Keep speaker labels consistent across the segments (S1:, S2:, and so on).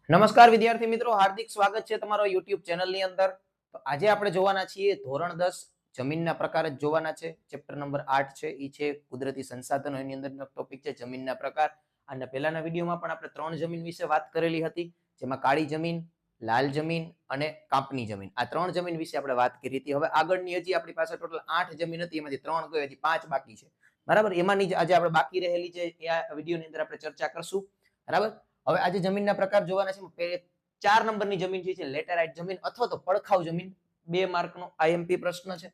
S1: નમસ્કાર વિદ્યાર્થી મિત્રો, હાર્દિક સ્વાગત છે તમારો YouTube ચેનલ ની અંદર. તો આજે આપણે જોવાના છીએ ધોરણ 10 જમીનના પ્રકાર જ જોવાના છે. ચેપ્ટર નંબર 8 છે, ઈ છે કુદરતી સંસાધનો. એની અંદરનો ટોપિક છે જમીનના પ્રકાર. અને પહેલાના વિડીયોમાં પણ આપણે 3 જમીન વિશે વાત કરેલી હતી, જેમાં કાળી જમીન, લાલ જમીન અને કાપની જમીન. આ 3 જમીન વિશે આપણે વાત કરી હતી. હવે આગળની હજી આપણી પાસે ટોટલ 8 જમીન હતી, એમાંથી 3 ગઈ, હજી 5 બાકી છે. બરાબર, એમાંની આજે આપણે બાકી રહેલી છે એ આ વિડીયોની અંદર આપણે ચર્ચા કરશું. બરાબર, હવે આજે જમીનના પ્રકાર જોવાના છે. 4 નંબરની જમીન છે લેટેરાઇટ જમીન અથવા તો પડખાવ જમીન. 2 માર્કનો આઈએમપી પ્રશ્ન છે.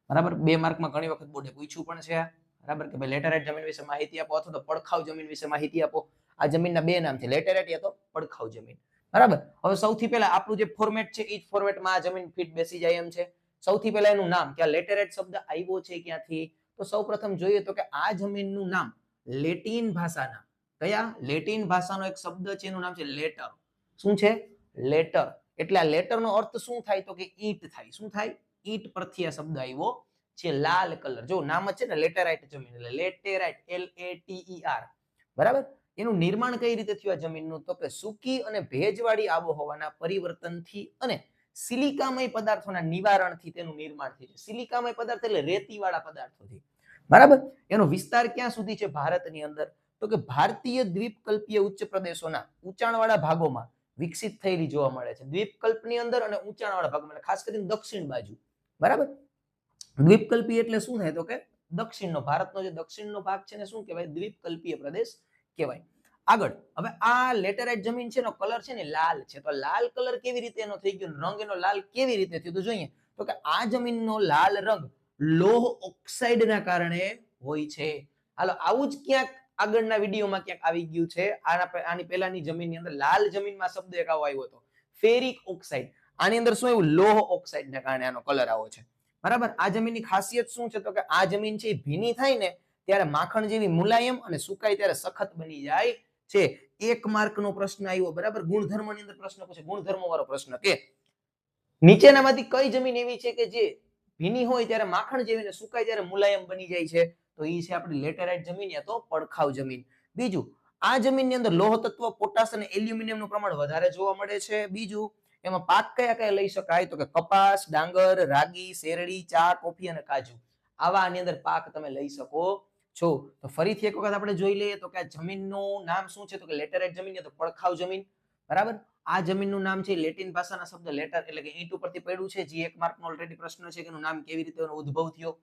S1: બરાબર, 2 માર્કમાં ઘણી વખત બોર્ડે પૂછ્યું પણ છે. બરાબર, કે ભાઈ લેટેરાઇટ જમીન વિશે માહિતી આપો અથવા તો પડખાવ જમીન વિશે માહિતી આપો. આ જમીનના 2 નામ છે, લેટેરાઇટ યા તો પડખાવ જમીન. બરાબર, હવે સૌથી પહેલા આપણું જે ફોર્મેટ છે એ જ ફોર્મેટમાં આ જમીન ફિટ બેસી જાય એમ છે. સૌથી પહેલા એનું નામ, કે આ લેટેરાઇટ શબ્દ આવ્યો છે ક્યાંથી, તો સૌપ્રથમ જોઈએ તો કે આ જમીનનું નામ લેટિન ભાષાના, કયા લેટિન ભાષાનો એક શબ્દ છે, એનું નામ છે લેટર. શું છે? લેટર. એટલે આ લેટરનો અર્થ શું થાય તો કે ઈંટ થાય. શું થાય? ઈંટ પરથી આ શબ્દ આવ્યો છે. લાલ કલર, જો નામ જ છે ને લેટેરાઇટ જમીન, એટલે લેટેરાઇટ, LATER. બરાબર, એનું નિર્માણ કઈ રીતે થયું આ જમીનનું, તો કે સૂકી અને ભેજવાળી આબોહવાના પરિવર્તનથી અને સિલિકામય પદાર્થોના નિવારણથી તેનું નિર્માણ થયું છે. સિલિકામય પદાર્થ એટલે રેતીવાળા પદાર્થોથી. બરાબર, એનો વિસ્તાર ક્યાં સુધી છે ભારતની અંદર, તો કે ભારતીય દ્વીપકલ્પીય ઉચ્ચ પ્રદેશોના ઊંચાણવાળા ભાગોમાં વિકસિત થયેલી જોવા મળે છે. દ્વીપકલ્પની અંદર અને ઊંચાણવાળા ભાગમાં, ખાસ કરીને દક્ષિણ બાજુ. બરાબર, દ્વીપકલ્પી એટલે શું થાય તો કે દક્ષિણનો, ભારતનો જે દક્ષિણનો ભાગ છે ને શું કહેવાય? દ્વીપકલ્પીય પ્રદેશ કહેવાય. આગળ, હવે આ લેટેરાઇટ જમીન છે, એનો કલર છે ને લાલ છે. તો લાલ કલર કેવી રીતે એનો થઈ ગયો, રંગ એનો લાલ કેવી રીતે થયો, તો જોઈએ તો કે આ જમીનનો લાલ રંગ લોહ ઓક્સાઇડના કારણે હોય છે. હાલો, આવું જ ક્યાંક આગળના વિડીયોમાં ક્યાંક આવી ગયું છે. આની પહેલાની જમીનની અંદર લાલ જમીનમાં શબ્દ એક આવો આવ્યો હતો, ફેરિક ઓક્સાઇડ. આની અંદર શું આવ્યું? લોહ ઓક્સાઇડના કારણે આનો કલર આવો છે. બરાબર, આ જમીનની ખાસિયત શું છે તો કે આ જમીન છે ભીની થાય ને ત્યારે માખણ જેવી મુલાયમ અને સુકાય ત્યારે સખત બની જાય છે. 1 માર્કનો પ્રશ્ન આવ્યો. બરાબર, ગુણધર્મની અંદર પ્રશ્ન પૂછે, ગુણધર્મો વાળો પ્રશ્ન, કે નીચેનામાંથી કઈ જમીન એવી છે કે જે ભીની હોય ત્યારે માખણ જેવી ને સુકાય ત્યારે મુલાયમ બની જાય છે? તો એ છે આપણી લેટેરાઇટ જમીન યા તો પડખાવ જમીન. બીજું, આ જમીનની અંદર લોહ તત્વ, પોટાશ અને એલ્યુમિનિયમનું પ્રમાણ વધારે જોવા મળે છે. બીજું, એમાં પાક કયા કયા લઈ શકાય તો કે કપાસ, ડાંગર, રાગી, શેરડી, ચા, કોફી અને કાજુ. આવા આની અંદર પાક તમે લઈ શકો છો. તો ફરીથી એક વખત આપણે જોઈ લઈએ તો કે આ જમીનનું નામ શું છે તો કે લેટેરાઇટ જમીન યા તો પડખાવ જમીન. બરાબર, આ જમીનનું નામ છે લેટિન ભાષાના શબ્દ લેટર એટલે કે ઈંટ ઉપરથી પડ્યું છે. જે 1 માર્કનો ઓલરેડી પ્રશ્ન છે કે એનું નામ કેવી રીતે એનો ઉદ્ભવ થયો,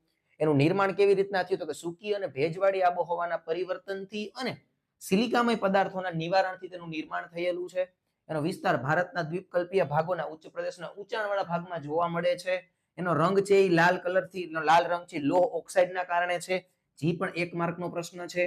S1: એનું નિર્માણ કેવી રીતના થયું, તો કે સૂકી અને ભેજવાળી આબોહવાના પરિવર્તનથી અને સિલિકામય પદાર્થોના નિવારણથી તેનું નિર્માણ થયેલું છે. એનો વિસ્તાર ભારતના દ્વીપકલ્પીય ભાગોના ઉચ્ચ પ્રદેશના ઊંચાણવાળા ભાગમાં જોવા મળે છે. એનો રંગ છે એ લાલ કલરથી, લાલ રંગ છે લોહ ઓક્સાઇડના કારણે છે. જે પણ 1 માર્કનો પ્રશ્ન છે.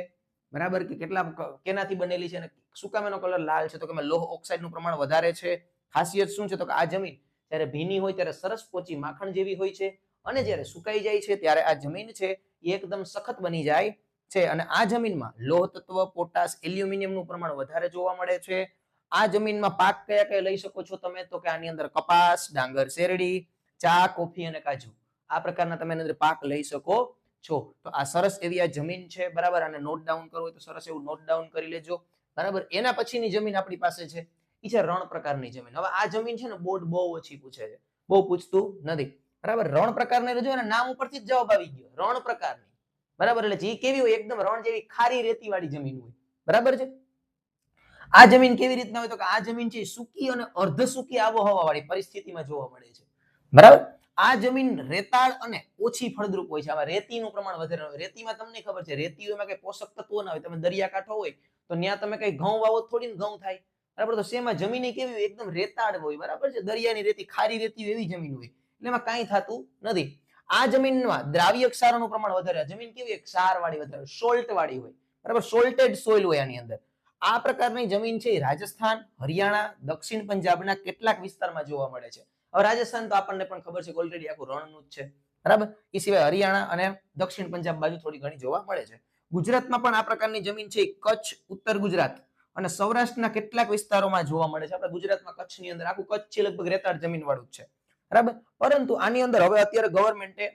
S1: બરાબર, કે કેટલા કેનાથી બનેલી છે અને શું કામ એનો કલર લાલ છે, તો કે લોહ ઓક્સાઇડનું પ્રમાણ વધારે છે. ખાસિયત શું છે તો કે આ જમીન જ્યારે ભીની હોય ત્યારે સરસ પોચી માખણ જેવી હોય છે અને જ્યારે સુકાઈ જાય છે ત્યારે આ જમીન છે એ એકદમ સખત બની જાય છે. અને આ જમીનમાં લોહ તત્વ, પોટાશ, એલ્યુમિનિયમનું પ્રમાણ વધારે જોવા મળે છે. આ જમીનમાં પાક કયા કયા લઈ શકો છો તમે, તો કે આની અંદર કપાસ, ડાંગર, શેરડી, ચા, કોફી અને કાજુ. આ પ્રકારના તમે આની અંદર પાક લઈ શકો છો. તો આ સરસ એવી આ જમીન છે. બરાબર, આને નોટ ડાઉન કરવું હોય તો સરસ એવું નોટ ડાઉન કરી લેજો. બરાબર, એના પછીની જમીન આપણી પાસે છે એ છે રણ પ્રકારની જમીન. હવે આ જમીન છે ને બોર્ડ બહુ ઓછી પૂછે છે, બહુ પૂછતું નથી. બરાબર, રણ પ્રકારની રજો, એના નામ ઉપરથી જ જવાબ આવી ગયો, રણ પ્રકારની. બરાબર, એટલે જે કેવી હોય, એકદમ રણ જેવી ખારી રેતીવાળી જમીન હોય. બરાબર છે. આ જમીન કેવી રીતના હોય તો કે આ જમીન છે સૂકી અને અર્ધ સૂકી આબોહવા વાળી પરિસ્થિતિમાં જોવા મળે છે. બરાબર, આ જમીન રેતાળ અને ઓછી ફળદ્રુપ હોય છે. આમાં રેતીનું પ્રમાણ વધારે હોય. રેતીમાં તમને ખબર છે રેતીઓમાં કઈ પોષક તત્વો ના હોય. તમે દરિયાકાંઠો હોય તો ત્યાં તમે કઈ ઘઉં વાવો થોડી ને ઘઉં થાય. બરાબર, તો સેમાં જમીન કેવી હોય? એકદમ રેતાળ હોય. બરાબર છે, દરિયાની રેતી, ખારી રેતી એવી જમીન હોય એટલે એમાં કાંઈ થતું નથી. આ જમીનમાં દ્રાવ્ય ક્ષારોનું પ્રમાણ વધારે. જમીન કેવી? ક્ષાર વાળી વધારે, સોલ્ટ વાળી હોય. બરાબર, સોલ્ટેડ સોઇલ હોય આની અંદર. આ પ્રકારની જમીન છે રાજસ્થાન, હરિયાણા, દક્ષિણ પંજાબના કેટલાક વિસ્તારમાં જોવા મળે છે. હવે રાજસ્થાન તો આપણને પણ ખબર છે કે ઓલરેડી આખું રણનું જ છે. બરાબર, એ સિવાય હરિયાણા અને દક્ષિણ પંજાબ બાજુ થોડી ઘણી જોવા મળે છે. ગુજરાતમાં પણ આ પ્રકારની જમીન છે કચ્છ, ઉત્તર ગુજરાત અને સૌરાષ્ટ્રના કેટલાક વિસ્તારોમાં જોવા મળે છે. આપણે ગુજરાતમાં કચ્છની અંદર આખું કચ્છ છે લગભગ રેતાળ જમીન વાળું જ છે. બરાબર, પરંતુ આની અંદર હવે અત્યારે ગવર્મેન્ટે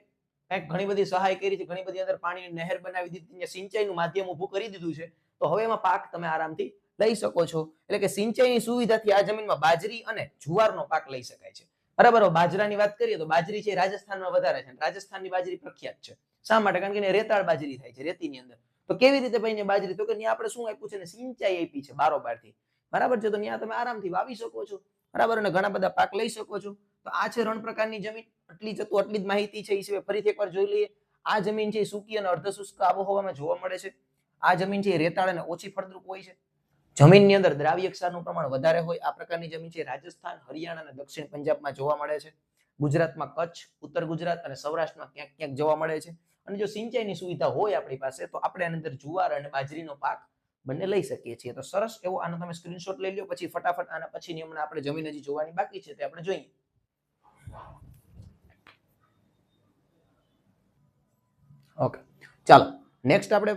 S1: ઘણી બધી સહાય કરી છે, ઘણી બધી અંદર પાણીની નહેર બનાવી દીધી, સિંચાઈનું માધ્યમ ઊભું કરી દીધું છે. તો હવે એમાં પાક તમે આરામથી લઈ શકો છો. એટલે કે સિંચાઈની સુવિધાથી આ જમીનમાં બાજરી અને જુવારનો પાક લઈ શકાય છે. બરાબર. બાજરાની વાત કરીએ તો બાજરી છે રાજસ્થાનમાં વધારે છે. રાજસ્થાનની બાજરી પ્રખ્યાત છે. શા માટે? કારણ કે એને રેતાળ બાજરી થાય છે રેતીની અંદર. તો કેવી રીતે ભાઈ બાજરી? તો કે ત્યાં આપણે શું આપ્યું છે ને સિંચાઈ આપી છે બારોબારથી. બરાબર છે. તો ત્યાં તમે આરામથી વાવી શકો છો. બરાબર. અને ઘણા બધા પાક લઈ શકો છો. તો આ છે રણ પ્રકારની જમીન. આટલી જ માહિતી છે. એ સિવાય ફરીથી એકવાર જોઈ લઈએ. આ જમીન છે સૂકી અને અર્ધશુષ્ક આબોહવામાં જોવા મળે છે. આ જમીન છે રેતાળ અને ઓછી ફળદ્રુપ હોય છે. જમીનની અંદર દ્રાવ્ય ક્ષારનું પ્રમાણ વધારે હોય આ પ્રકારની જમીન છે રાજસ્થાન, હરિયાણા અને દક્ષિણ પંજાબમાં જોવા મળે છે. ગુજરાતમાં કચ્છ, ઉત્તર ગુજરાત અને સૌરાષ્ટ્રમાં ક્યાંક ક્યાંક જોવા મળે છે. અને જો સિંચાઈની સુવિધા હોય આપણી પાસે તો આપણે આની અંદર જુવાર અને બાજરીનો પાક બંને લઈ શકીએ છીએ. તો સરસ એવો આનો તમે સ્ક્રીનશોટ લઈ લો. પછી ફટાફટ આના પછીની હમણાં આપણે જમીન હજી જોવાની બાકી છે તે આપણે જોઈએ. ઓકે, ચાલો નેક્સ્ટ આપણે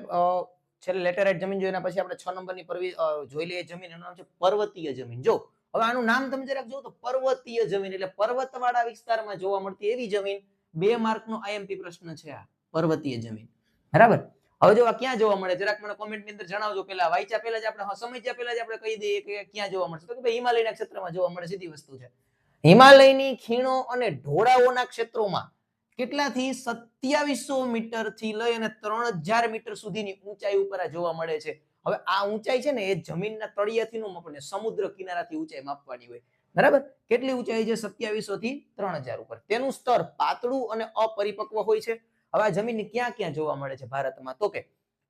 S1: છેલ્લે લેટેરાઇટ જમીન જોઈએ પછી આપણે 6 નંબરની જોઈ લઈએ જમીન. એનું નામ છે પર્વતીય જમીન. જો હવે આનું નામ તમે જરાક જો તો પર્વતીય જમીન એટલે પર્વતવાળા વિસ્તારમાં જોવા મળતી એવી જમીન. 2 માર્કનો આઈએમપી પ્રશ્ન છે આ પર્વતીય જમીન. બરાબર. હવે જો આ ક્યાં જોવા મળે જરાક મને કોમેન્ટની અંદર જણાવજો. પેલા વાંચ્યા પહેલા જ આપણે સમજ્યા પહેલા જ આપણે કહી દઈએ કે ક્યાં જોવા મળશે. તો કે ભાઈ હિમાલયના ક્ષેત્રમાં જોવા મળે. સીધી વસ્તુ છે. હિમાલયની ખીણો અને ઢોળાવોના ક્ષેત્રોમાં કેટલાથી 2700 મીટર થી લઈ અને 3000 મીટર સુધીની ઊંચાઈ ઉપર જોવા મળે છે. હવે આ ઊંચાઈ છે ને એ જમીનના તળિયાથી નો માપને સમુદ્ર કિનારાથી ઊંચાઈ માપવાની હોય. બરાબર. કેટલી ઊંચાઈ છે? 2700 થી 3000 ઉપર. તેનું સ્તર પાતળું અને અપરિપક્વ હોય છે. હવે આ જમીન ક્યાં ક્યાં જોવા મળે છે ભારતમાં? તો કે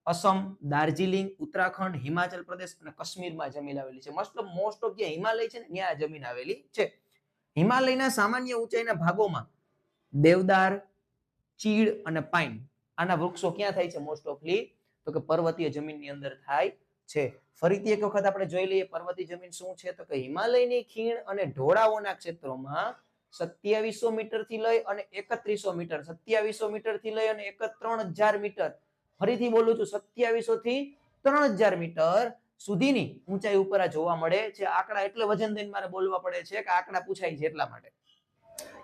S1: અસમ, દાર્જિલિંગ, ઉત્તરાખંડ, હિમાચલ પ્રદેશ અને કાશ્મીરમાં જમીન આવેલી છે. મોસ્ટ ઓફ જે હિમાલય છે ને ત્યાં જમીન આવેલી છે. હિમાલયના સામાન્ય ઊંચાઈના ભાગોમાં દેવદાર, ચીડ અને પાઇન આના વૃક્ષો ક્યાં થાય છે મોસ્ટ ઓફલી? તો કે પર્વતીય જમીનની અંદર થાય છે. ફરીથી એક વખત આપણે જોઈ લઈએ પર્વતીય જમીન શું છે. તો કે હિમાલયની ખીણ અને ઢોળાવોના ક્ષેત્રોમાં 2700 મીટર થી લઈ અને 3100 મીટર 2700 મીટર થી લઈ અને 3000 મીટર. ફરીથી બોલું છું 2700 થી 3000 મીટર સુધીની ઊંચાઈ ઉપર જોવા મળે છે. આંકડા એટલે વજન દઈને મારે બોલવા પડે છે કે આંકડા પૂછાય છે એટલા માટે.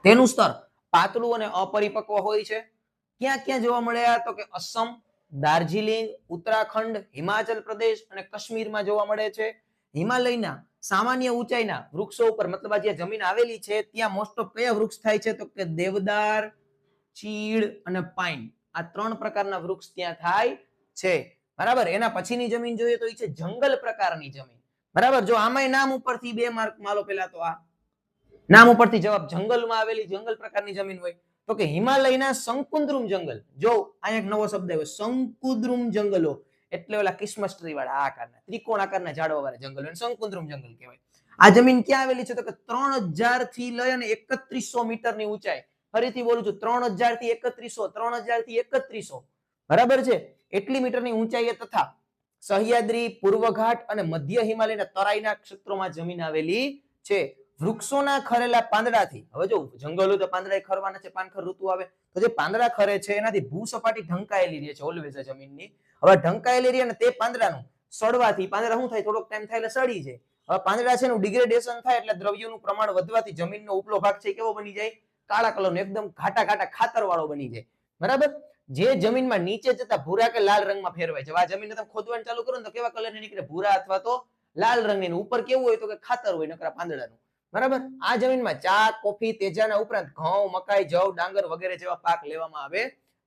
S1: તેનું સ્તર પાતળું અને અપરિપક્વ હોય છે. ક્યાં ક્યાં જોવા મળ્યા? તો કે અસમ, દાર્જિલિંગ, ઉત્તરાખંડ, હિમાચલ પ્રદેશ અને કાશ્મીરમાં જોવા મળે છે. હિમાલયના સામાન્ય ઊંચાઈના વૃક્ષો ઉપર મતલબ આ જે જમીન આવેલી છે ત્યાં મોસ્ટ ઓફ કયા વૃક્ષ થાય છે? તો કે દેવદાર, ચીડ અને પાઇન. આ 3 પ્રકારના વૃક્ષ ત્યાં થાય છે. બરાબર. એના પછીની જમીન જોઈએ તો એ છે જંગલ પ્રકારની જમીન. બરાબર. જો આમાંય નામ ઉપરથી 2 માર્ક માલો. પેલા તો આ નામ ઉપરથી જવાબ જંગલમાં આવેલી જંગલ પ્રકારની જમીન હોય. તો કે હિમાલયના શંકુદ્રુમ જંગલ. જો અહીંયા એક નવો શબ્દ આવ્યો શંકુદ્રુમ જંગલો એટલે ઓલા ક્રિસમસ ટ્રી વાળા આકારના ત્રિકોણ આકારના ઝાડવા વાળા જંગલો શંકુદ્રુમ જંગલ કહેવાય. આ જમીન ક્યાં આવેલી છે? તો કે 3000 થી લઈ અને 3100 મીટરની ઊંચાઈ. ફરીથી બોલું છું 3000 થી 3100 3000 થી 3100. બરાબર છે. એટલી મીટરની ઊંચાઈએ તથા સહ્યાદ્રી, પૂર્વઘાટ અને મધ્ય હિમાલયના તરાઈના ક્ષેત્રોમાં જમીન આવેલી છે. વૃક્ષોના ખરેલા પાંદડાથી હવે જો જંગલો તો પાંદડા ખરવાના છે. પાનખર ઋતુ આવે તો જે પાંદડા ખરે છે એનાથી ભૂસપાટી ઢંકાયેલી રહે છે ઓલવેઝ જમીનની. હવે ઢંકાયેલી રહે અને તે પાંદડાનું સડવાથી પાંદડા શું થાય? થોડોક ટાઈમ થાય એટલે સડી જાય. હવે પાંદડા છે એનું ડિગ્રેડેશન થાય એટલે દ્રવ્યોનું પ્રમાણ વધવાથી જમીનનો ઉપલો ભાગ છે કેવો બની જાય? કાળા કલરનો એકદમ ઘાટા ઘાટા ખાતરવાળો બની જાય. બરાબર. જે જમીનમાં નીચે જતા ભૂરા કે લાલ રંગમાં ફેરવાય છે. આ જમીનને તમે ખોદવાનું ચાલુ કરો ને તો કેવા કલરની નીકળે? ભૂરા અથવા તો લાલ રંગની. ઉપર કેવું હોય? તો કે ખાતર હોય નકરા પાંદડાનું. બરાબર. આ જમીનમાં ચા, કોફી, તેજાના ઉપરાંત ઘઉં, મકાઈ, જવ, ડાંગર વગેરે જેવા પાક લેવામાં આવે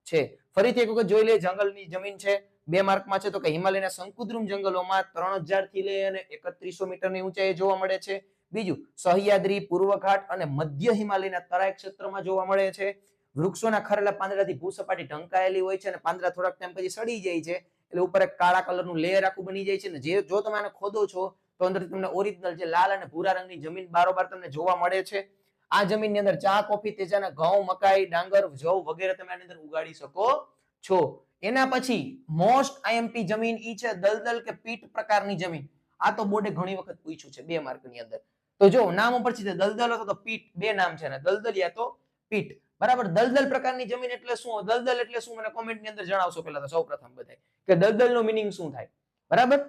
S1: છે. ફરીથી એક વખત જોઈ લઈએ જંગલની જમીન છે 2 માર્કમાં છે. તો કે હિમાલયના શંકુદ્રુમ જંગલોમાં 3000 થી લઈ અને 3100 મીટરની ઊંચાઈએ જોવા મળે છે. બીજું સહ્યાદ્રી, પૂર્વઘાટ અને મધ્ય હિમાલયના તરાઈ ક્ષેત્રમાં જોવા મળે છે. વૃક્ષોના ખરેલા પાંદડાથી ભૂસપાટી ઢંકાયેલી હોય છે અને પાંદડા થોડાક ટાઈમ પછી સડી જાય છે એટલે ઉપર એક કાળા કલરનું લેયર આખું બની જાય છે. ને જો તમે આને ખોદો છો તો અંદર તમને ઓરિજિનલ જે લાલ અને ભૂરા રંગની જમીન બારોબાર તમને જોવા મળે છે. આ જમીનની અંદર ચા, કોફી, તેજાના ઘઉં, મકાઈ, ડાંગર, જવ વગેરે તમે આની અંદર ઉગાડી શકો છો. એના પછી મોસ્ટ આઈએમપી જમીન ઈ છે દલદલ કે પીટ પ્રકારની જમીન. આ તો બોર્ડે ઘણી વખત પૂછ્યું છે 2 માર્કની અંદર. તો જો નામ ઉપરથી છે દલદલ અથવા તો પીટ. 2 નામ છે ને દલદલ યા તો પીટ. બરાબર. દલદલ પ્રકારની જમીન એટલે શું? દલદલ એટલે શું મને કોમેન્ટની અંદર જણાવશો પહેલા તો સૌપ્રથમ બધાય કે દલદલનો મીનિંગ શું થાય? બરાબર.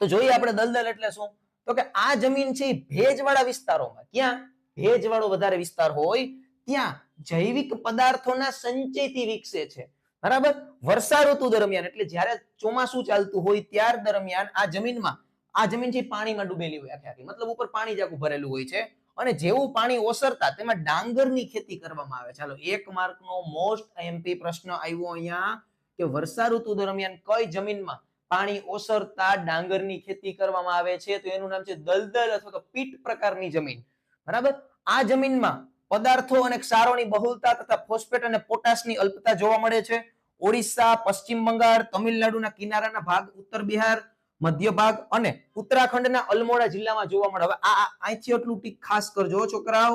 S1: તો જોઈએ આપણે દલદલ એટલે શું? તો કે આ જમીન છે ભેજવાળા વિસ્તારોમાં. ક્યાં ભેજવાળો વધારે વિસ્તાર હોય ત્યાં જૈવિક પદાર્થોના સંચયથી વિકસે છે. બરાબર. વર્ષા ઋતુ દરમિયાન એટલે જ્યારે ચોમાસું ચાલતું હોય ત્યાર દરમિયાન આ જમીનમાં આ જમીન છે પાણીમાં ડૂબેલી હોય આખે આખી, મતલબ ઉપર પાણી જ આખું ભરેલું હોય છે. અને જેવું પાણી ઓસરતા તેમાં ડાંગરની ખેતી કરવામાં આવે. ચાલો, 1 માર્કનો મોસ્ટ આઈએમપી પ્રશ્ન આવ્યો અહીંયા કે વર્ષા ઋતુ દરમિયાન કઈ જમીનમાં પાણી ઓસરતા ડાંગરની ખેતી કરવામાં આવે છે? તો એનું નામ છે દલદલ અથવા તો પીટ પ્રકારની જમીન. બરાબર. આ જમીનમાં પદાર્થો અને ક્ષારોની બહુલતા તથા ફોસ્ફેટ અને પોટાશની અલ્પતા જોવા મળે છે. ઓડિશા, પશ્ચિમ બંગાળ, તમિલનાડુના કિનારાના ભાગ, ઉત્તર બિહાર, મધ્ય ભાગ અને ઉત્તરાખંડના અલમોડા જિલ્લામાં જોવા મળે. હવે આ અહીંથી એટલું ટીક ખાસ કરજો છોકરાઓ,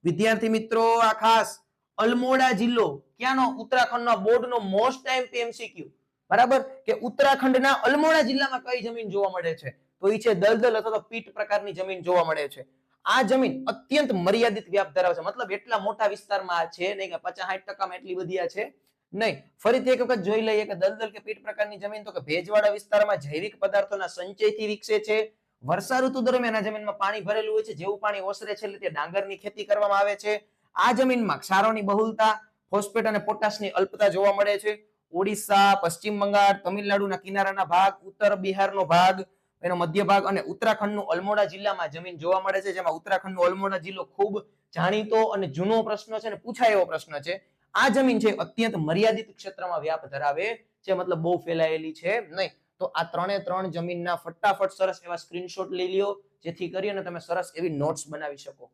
S1: વિદ્યાર્થી મિત્રો. આ ખાસ અલમોડા જિલ્લો ક્યાંનો? ઉત્તરાખંડનો. બોર્ડનો મોસ્ટ આઈએમપી એમસીક્યુ. બરાબર, કે ઉત્તરાખંડના અલમોડા જિલ્લામાં કઈ જમીન જોવા મળે છે? તો એ છે દલદલ અથવા તો પીટ પ્રકારની જમીન જોવા મળે છે. આ જમીન અત્યંત મર્યાદિત વ્યાપ ધરાવે છે, મતલબ એટલા મોટા વિસ્તારમાં છે નહીં કે 50-60% એટલી બધી છે નહીં. ફરીથી એક વખત જોઈ લઈએ કે દલદલ કે પીટ પ્રકારની જમીન તો કે ભેજવાળા વિસ્તારમાં જૈવિક પદાર્થોના સંચયથી વિકસે છે. વર્ષા ઋતુ દરમિયાન આ જમીનમાં પાણી ભરેલું હોય છે. જેવું પાણી ઓસરે છે એટલે તે ડાંગરની ખેતી કરવામાં આવે છે. આ જમીનમાં ક્ષારોની બહુલતા, ફોસ્ફેટ અને પોટાશની અલ્પતા જોવા મળે છે. ઓડિશા, પશ્ચિમ બંગાળ, તમિલનાડુના કિનારાના ભાગ, ઉત્તર બિહારનો ભાગ, એનો મધ્ય ભાગ અને ઉત્તરાખંડનું અલમોડા જિલ્લામાં જમીન જોવા મળે છે. જેમાં ઉત્તરાખંડનો અલમોડા જિલ્લો ખૂબ જાણીતો અને જૂનો પ્રશ્ન છે અને પૂછાય એવો પ્રશ્ન છે. આ જમીન છે અત્યંત મર્યાદિત ક્ષેત્રમાં વ્યાપ ધરાવે છે, મતલબ બહુ ફેલાયેલી છે નહીં. તો આ 3 જમીનના ફટાફટ સરસ એવા સ્ક્રીનશોટ લઈ લ્યો, જેથી કરીને તમે સરસ એવી નોટ્સ બનાવી શકો.